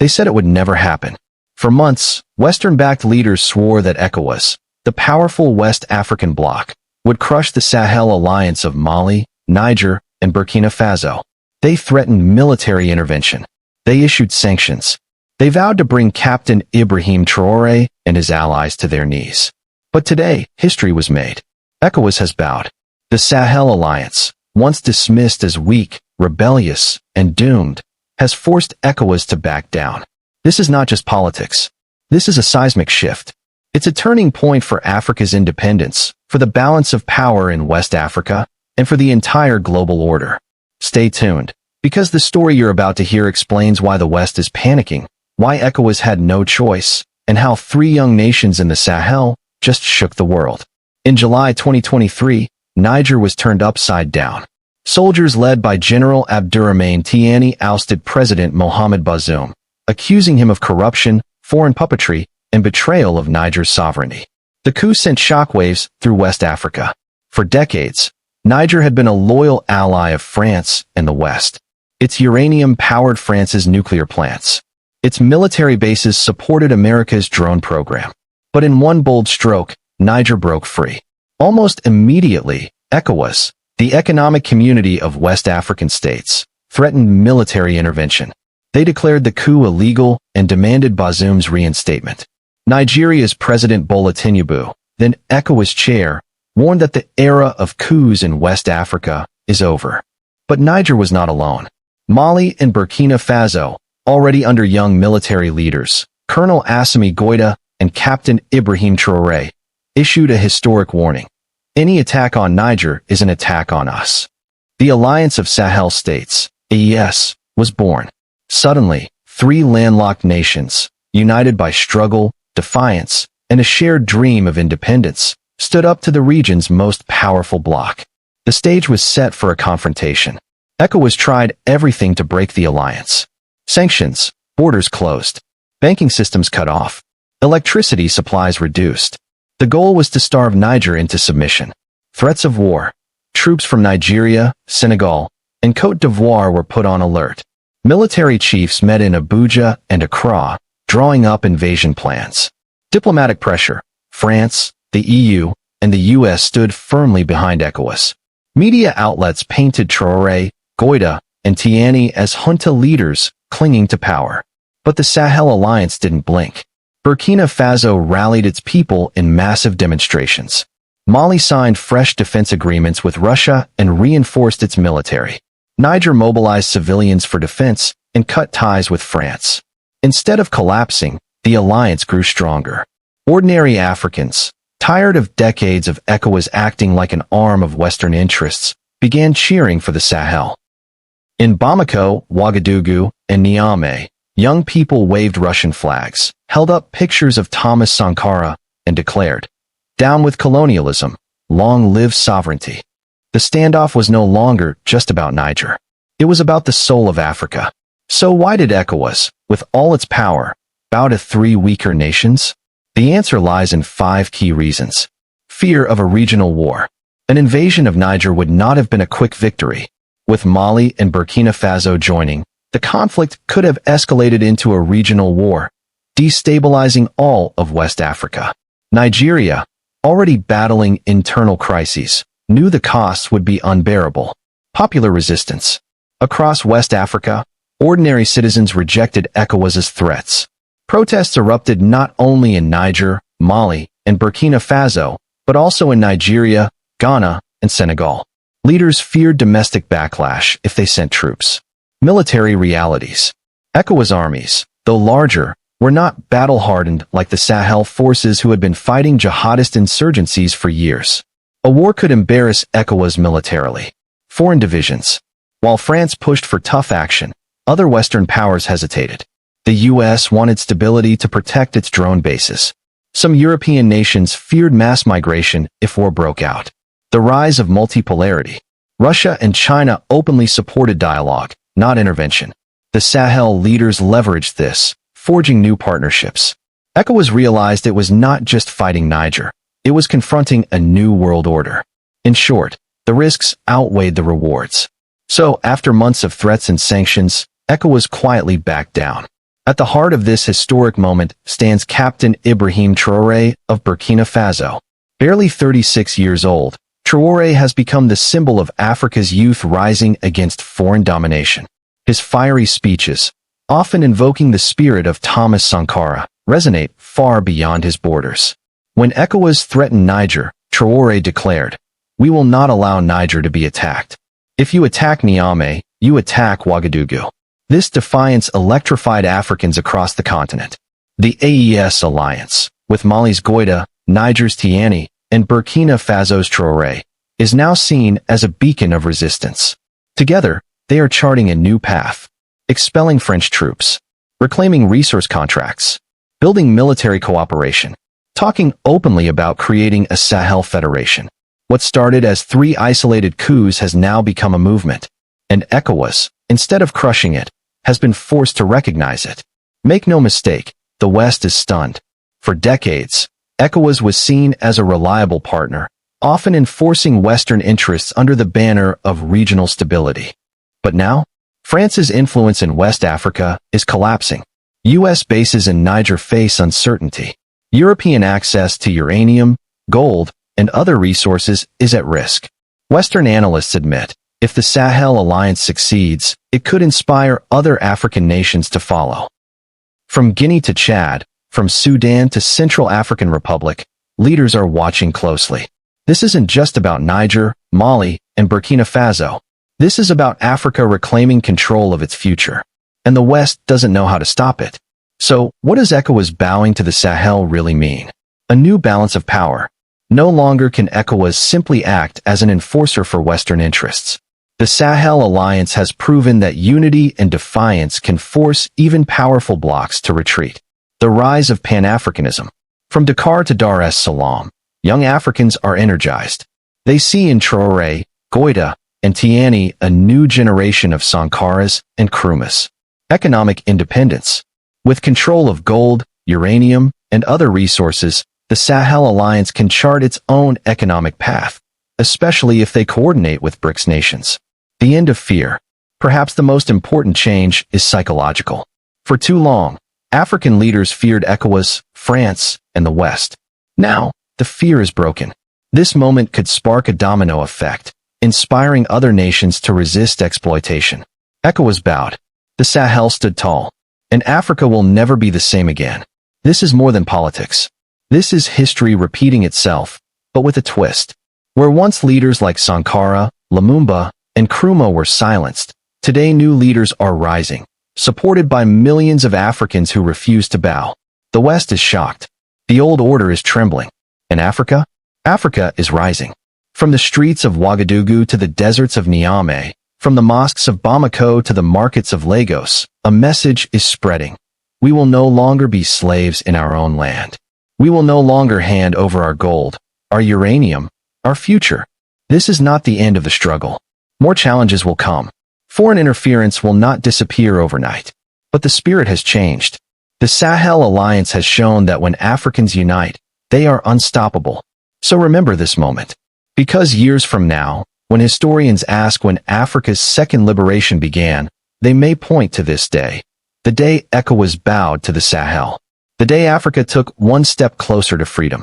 They said it would never happen. For months, Western-backed leaders swore that ECOWAS, the powerful West African bloc, would crush the Sahel Alliance of Mali, Niger, and Burkina Faso. They threatened military intervention. They issued sanctions. They vowed to bring Captain Ibrahim Traoré and his allies to their knees. But today, history was made. ECOWAS has bowed. The Sahel Alliance, once dismissed as weak, rebellious, and doomed, has forced ECOWAS to back down. This is not just politics. This is a seismic shift. It's a turning point for Africa's independence, for the balance of power in West Africa, and for the entire global order. Stay tuned, because the story you're about to hear explains why the West is panicking, why ECOWAS had no choice, and how 3 young nations in the Sahel just shook the world. In July 2023, Niger was turned upside down. Soldiers led by General Abdurrahmane Tiani ousted President Mohamed Bazoum, accusing him of corruption, foreign puppetry, and betrayal of Niger's sovereignty. The coup sent shockwaves through West Africa. For decades, Niger had been a loyal ally of France and the West. Its uranium powered France's nuclear plants. Its military bases supported America's drone program. But in one bold stroke, Niger broke free. Almost immediately, ECOWAS, the economic community of West African states, threatened military intervention. They declared the coup illegal and demanded Bazoum's reinstatement. Nigeria's President Bola Tinubu, then ECOWAS chair, warned that the era of coups in West Africa is over. But Niger was not alone. Mali and Burkina Faso, already under young military leaders, Colonel Assimi Goïta and Captain Ibrahim Traoré, issued a historic warning. Any attack on Niger is an attack on us. The Alliance of Sahel States, AES, was born. Suddenly, 3 landlocked nations, united by struggle, defiance, and a shared dream of independence, stood up to the region's most powerful bloc. The stage was set for a confrontation. ECOWAS tried everything to break the alliance. Sanctions, borders closed, banking systems cut off, electricity supplies reduced. The goal was to starve Niger into submission. Threats of war. Troops from Nigeria, Senegal, and Côte d'Ivoire were put on alert. Military chiefs met in Abuja and Accra, drawing up invasion plans. Diplomatic pressure. France, the EU, and the US stood firmly behind ECOWAS. Media outlets painted Traoré, Goïta, and Tiani as junta leaders clinging to power. But the Sahel Alliance didn't blink. Burkina Faso rallied its people in massive demonstrations. Mali signed fresh defense agreements with Russia and reinforced its military. Niger mobilized civilians for defense and cut ties with France. Instead of collapsing, the alliance grew stronger. Ordinary Africans, tired of decades of ECOWAS acting like an arm of Western interests, began cheering for the Sahel. In Bamako, Ouagadougou, and Niamey, young people waved Russian flags, held up pictures of Thomas Sankara, and declared, "Down with colonialism, long live sovereignty." The standoff was no longer just about Niger. It was about the soul of Africa. So why did ECOWAS, with all its power, bow to 3 weaker nations? The answer lies in 5 key reasons. Fear of a regional war. An invasion of Niger would not have been a quick victory. With Mali and Burkina Faso joining, the conflict could have escalated into a regional war, destabilizing all of West Africa. Nigeria, already battling internal crises, knew the costs would be unbearable. Popular resistance. Across West Africa, ordinary citizens rejected ECOWAS's threats. Protests erupted not only in Niger, Mali, and Burkina Faso, but also in Nigeria, Ghana, and Senegal. Leaders feared domestic backlash if they sent troops. Military realities. ECOWAS armies, though larger, were not battle-hardened like the Sahel forces who had been fighting jihadist insurgencies for years. A war could embarrass ECOWAS militarily. Foreign divisions. While France pushed for tough action, other Western powers hesitated. The US wanted stability to protect its drone bases. Some European nations feared mass migration if war broke out. The rise of multipolarity. Russia and China openly supported dialogue, not intervention. The Sahel leaders leveraged this, forging new partnerships. ECOWAS realized it was not just fighting Niger. It was confronting a new world order. In short, the risks outweighed the rewards. So, after months of threats and sanctions, ECOWAS quietly backed down. At the heart of this historic moment stands Captain Ibrahim Traoré of Burkina Faso. Barely 36 years old, Traoré has become the symbol of Africa's youth rising against foreign domination. His fiery speeches, often invoking the spirit of Thomas Sankara, resonate far beyond his borders. When ECOWAS threatened Niger, Traoré declared, "We will not allow Niger to be attacked. If you attack Niamey, you attack Ouagadougou." This defiance electrified Africans across the continent. The Sahel Alliance, with Mali's Goïta, Niger's Tiani, and Burkina Faso's Traore, is now seen as a beacon of resistance. Together, they are charting a new path, expelling French troops, reclaiming resource contracts, building military cooperation, talking openly about creating a Sahel Federation. What started as 3 isolated coups has now become a movement, and ECOWAS, instead of crushing it, has been forced to recognize it. Make no mistake, the West is stunned. For decades, ECOWAS was seen as a reliable partner, often enforcing Western interests under the banner of regional stability. But now, France's influence in West Africa is collapsing. U.S. bases in Niger face uncertainty. European access to uranium, gold, and other resources is at risk. Western analysts admit, if the Sahel Alliance succeeds, it could inspire other African nations to follow. From Guinea to Chad, from Sudan to Central African Republic, leaders are watching closely. This isn't just about Niger, Mali, and Burkina Faso. This is about Africa reclaiming control of its future. And the West doesn't know how to stop it. So, what does ECOWAS bowing to the Sahel really mean? A new balance of power. No longer can ECOWAS simply act as an enforcer for Western interests. The Sahel Alliance has proven that unity and defiance can force even powerful blocs to retreat. The rise of Pan-Africanism. From Dakar to Dar es Salaam, young Africans are energized. They see in Traoré, Goïta, and Tiani a new generation of Sankaras and Nkrumahs. Economic independence. With control of gold, uranium, and other resources, the Sahel Alliance can chart its own economic path, especially if they coordinate with BRICS nations. The end of fear. Perhaps the most important change is psychological. For too long, African leaders feared ECOWAS, France, and the West. Now, the fear is broken. This moment could spark a domino effect, inspiring other nations to resist exploitation. ECOWAS bowed. The Sahel stood tall. And Africa will never be the same again. This is more than politics. This is history repeating itself, but with a twist. Where once leaders like Sankara, Lumumba, and Nkrumah were silenced, today new leaders are rising, supported by millions of Africans who refuse to bow. The West is shocked. The old order is trembling. And Africa? Africa is rising. From the streets of Ouagadougou to the deserts of Niamey, from the mosques of Bamako to the markets of Lagos, a message is spreading. We will no longer be slaves in our own land. We will no longer hand over our gold, our uranium, our future. This is not the end of the struggle. More challenges will come. Foreign interference will not disappear overnight. But the spirit has changed. The Sahel Alliance has shown that when Africans unite, they are unstoppable. So remember this moment. Because years from now, when historians ask when Africa's second liberation began, they may point to this day. The day ECOWAS bowed to the Sahel. The day Africa took one step closer to freedom.